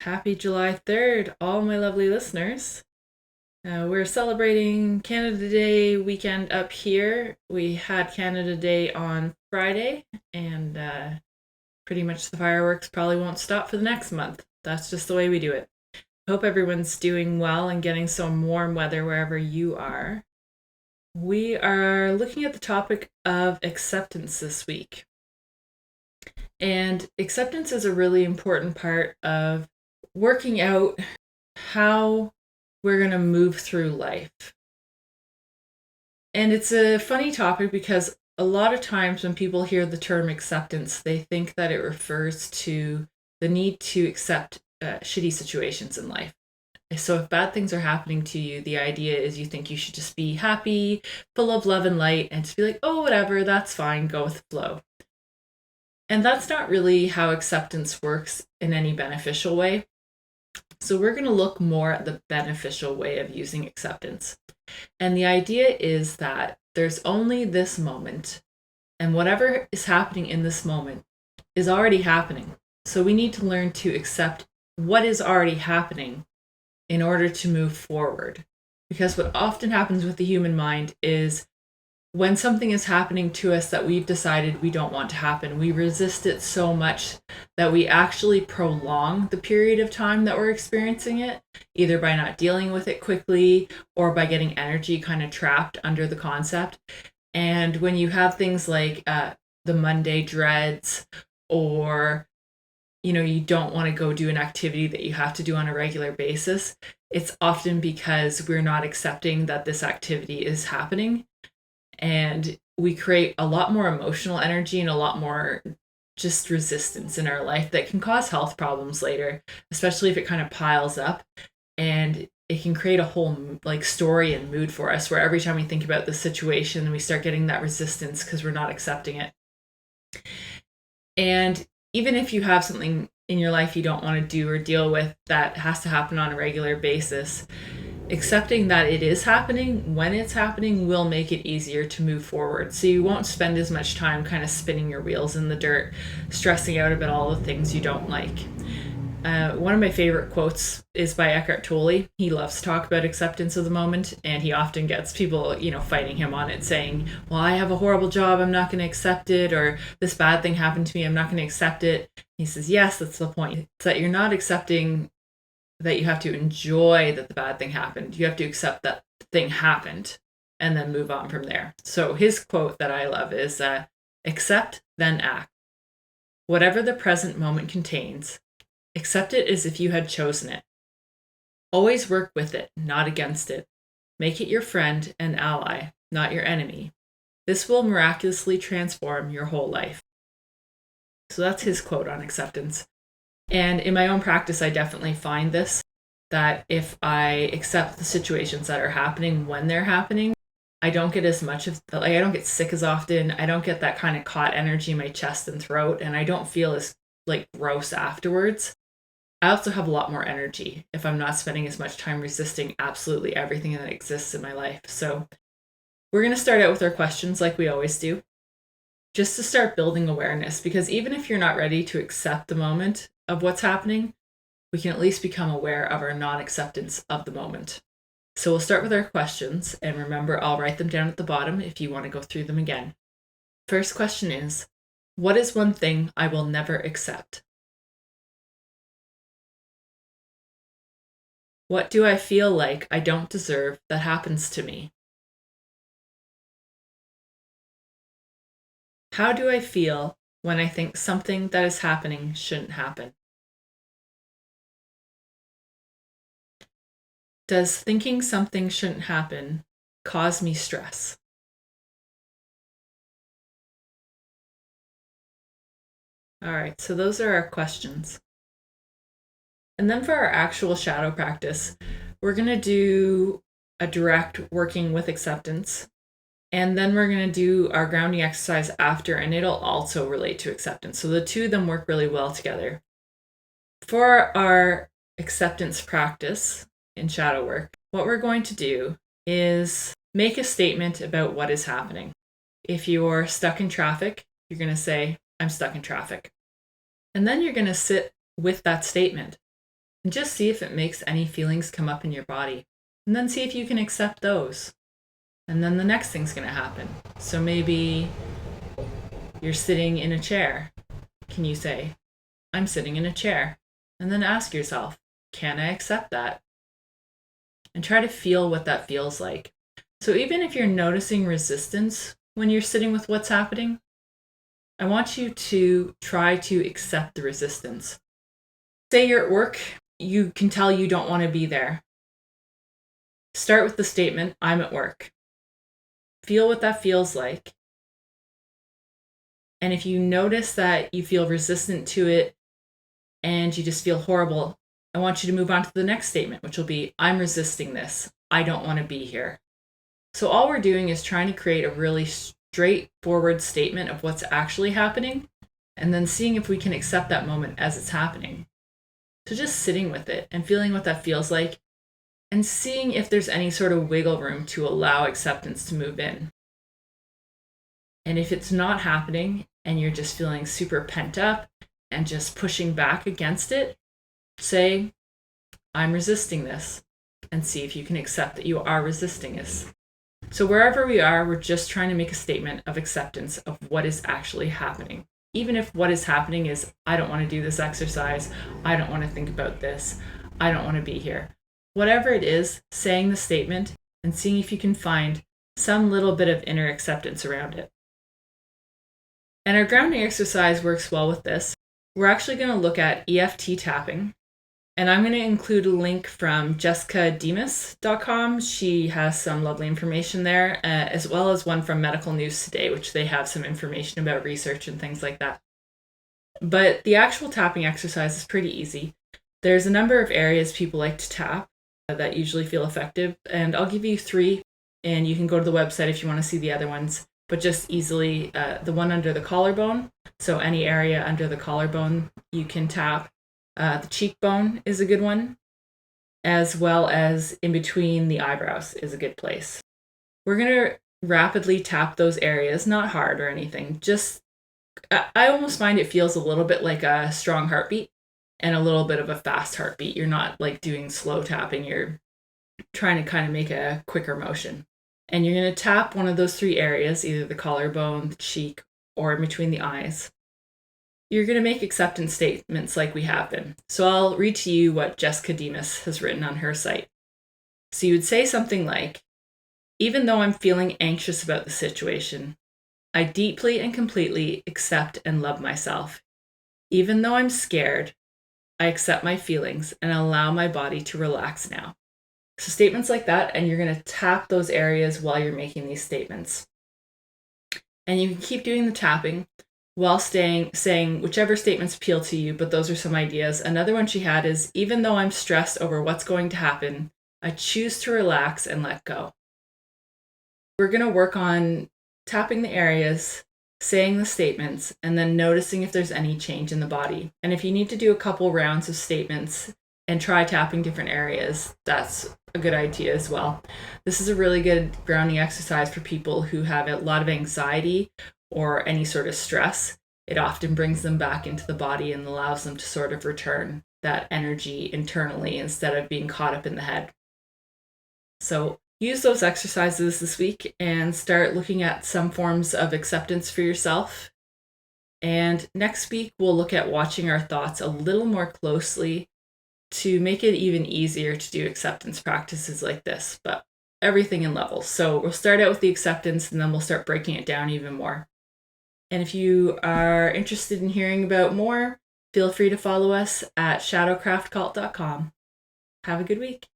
Happy July 3rd, all my lovely listeners. We're celebrating Canada Day weekend up here. We had Canada Day on Friday, and pretty much the fireworks probably won't stop for the next month. That's just the way we do it. Hope everyone's doing well and getting some warm weather wherever you are. We are looking at the topic of acceptance this week. And acceptance is a really important part of working out how we're going to move through life. And it's a funny topic because a lot of times when people hear the term acceptance, they think that it refers to the need to accept shitty situations in life. So if bad things are happening to you, the idea is you think you should just be happy, full of love and light, and just be like, oh, whatever, that's fine, go with the flow. And that's not really how acceptance works in any beneficial way. So we're going to look more at the beneficial way of using acceptance. And the idea is that there's only this moment, and whatever is happening in this moment is already happening. So we need to learn to accept what is already happening in order to move forward. Because what often happens with the human mind is when something is happening to us that we've decided we don't want to happen, we resist it so much that we actually prolong the period of time that we're experiencing it, either by not dealing with it quickly or by getting energy kind of trapped under the concept. And when you have things like the Monday dreads, or you don't want to go do an activity that you have to do on a regular basis, it's often because we're not accepting that this activity is happening. And we create a lot more emotional energy and a lot more just resistance in our life that can cause health problems later, especially if it kind of piles up. And it can create a whole story and mood for us where every time we think about the situation, we start getting that resistance because we're not accepting it. And even if you have something in your life you don't want to do or deal with that has to happen on a regular basis, accepting that it is happening when it's happening will make it easier to move forward. So you won't spend as much time kind of spinning your wheels in the dirt, stressing out about all the things you don't like. One of my favorite quotes is by Eckhart Tolle. He loves to talk about acceptance of the moment, and he often gets people, fighting him on it, saying, well, I have a horrible job, I'm not going to accept it, or this bad thing happened to me, I'm not going to accept it. He says, yes, that's the point. It's that you're not accepting that you have to enjoy that the bad thing happened. You have to accept that the thing happened and then move on from there. So his quote that I love is, accept, then act. Whatever the present moment contains, accept it as if you had chosen it. Always work with it, not against it. Make it your friend and ally, not your enemy. This will miraculously transform your whole life. So that's his quote on acceptance. And in my own practice, I definitely find this, that if I accept the situations that are happening when they're happening, I don't get as much of, I don't get sick as often. I don't get that kind of caught energy in my chest and throat, and I don't feel as gross afterwards. I also have a lot more energy if I'm not spending as much time resisting absolutely everything that exists in my life. So we're going to start out with our questions like we always do, just to start building awareness, because even if you're not ready to accept the moment of what's happening, we can at least become aware of our non-acceptance of the moment. So we'll start with our questions, and remember, I'll write them down at the bottom if you want to go through them again. First question is, what is one thing I will never accept? What do I feel like I don't deserve that happens to me? How do I feel when I think something that is happening shouldn't happen? Does thinking something shouldn't happen cause me stress? All right, so those are our questions. And then for our actual shadow practice, we're going to do a direct working with acceptance. And then we're going to do our grounding exercise after, and it'll also relate to acceptance. So the two of them work really well together. For our acceptance practice in shadow work, what we're going to do is make a statement about what is happening. If you're stuck in traffic, you're going to say, I'm stuck in traffic. And then you're going to sit with that statement. And just see if it makes any feelings come up in your body. And then see if you can accept those. And then the next thing's going to happen. So maybe you're sitting in a chair. Can you say, I'm sitting in a chair? And then ask yourself, can I accept that? And try to feel what that feels like. So even if you're noticing resistance when you're sitting with what's happening, I want you to try to accept the resistance. Say you're at work, you can tell you don't want to be there. Start with the statement, I'm at work. Feel what that feels like. And if you notice that you feel resistant to it and you just feel horrible, I want you to move on to the next statement, which will be, I'm resisting this. I don't want to be here. So all we're doing is trying to create a really straightforward statement of what's actually happening, and then seeing if we can accept that moment as it's happening. So just sitting with it and feeling what that feels like, and seeing if there's any sort of wiggle room to allow acceptance to move in. And if it's not happening and you're just feeling super pent up and just pushing back against it, say, I'm resisting this, and see if you can accept that you are resisting this. So wherever we are, we're just trying to make a statement of acceptance of what is actually happening. Even if what is happening is, I don't want to do this exercise, I don't want to think about this, I don't want to be here. Whatever it is, saying the statement and seeing if you can find some little bit of inner acceptance around it. And our grounding exercise works well with this. We're actually going to look at EFT tapping. And I'm going to include a link from jessicademas.com. She has some lovely information there, as well as one from Medical News Today, which they have some information about research and things like that. But the actual tapping exercise is pretty easy. There's a number of areas people like to tap that usually feel effective, and I'll give you 3, and you can go to the website if you want to see the other ones, but just easily the one under the collarbone. So any area under the collarbone you can tap. The cheekbone is a good one, as well as in between the eyebrows is a good place. We're going to rapidly tap those areas, not hard or anything. Just, I almost find it feels a little bit like a strong heartbeat and a little bit of a fast heartbeat. You're not like doing slow tapping. You're trying to kind of make a quicker motion. And you're going to tap one of those 3 areas, either the collarbone, the cheek, or in between the eyes. You're going to make acceptance statements like we have been. So I'll read to you what Jessica Demas has written on her site. So you would say something like, even though I'm feeling anxious about the situation, I deeply and completely accept and love myself. Even though I'm scared, I accept my feelings and allow my body to relax now. So statements like that, and you're going to tap those areas while you're making these statements. And you can keep doing the tapping while saying whichever statements appeal to you, but those are some ideas. Another one she had is, even though I'm stressed over what's going to happen, I choose to relax and let go. We're going to work on tapping the areas, saying the statements, and then noticing if there's any change in the body. And if you need to do a couple rounds of statements and try tapping different areas, that's a good idea as well. This is a really good grounding exercise for people who have a lot of anxiety or any sort of stress. It often brings them back into the body and allows them to sort of return that energy internally instead of being caught up in the head. So use those exercises this week and start looking at some forms of acceptance for yourself. And next week, we'll look at watching our thoughts a little more closely to make it even easier to do acceptance practices like this, but everything in levels. So we'll start out with the acceptance and then we'll start breaking it down even more. And if you are interested in hearing about more, feel free to follow us at shadowcraftcult.com. Have a good week.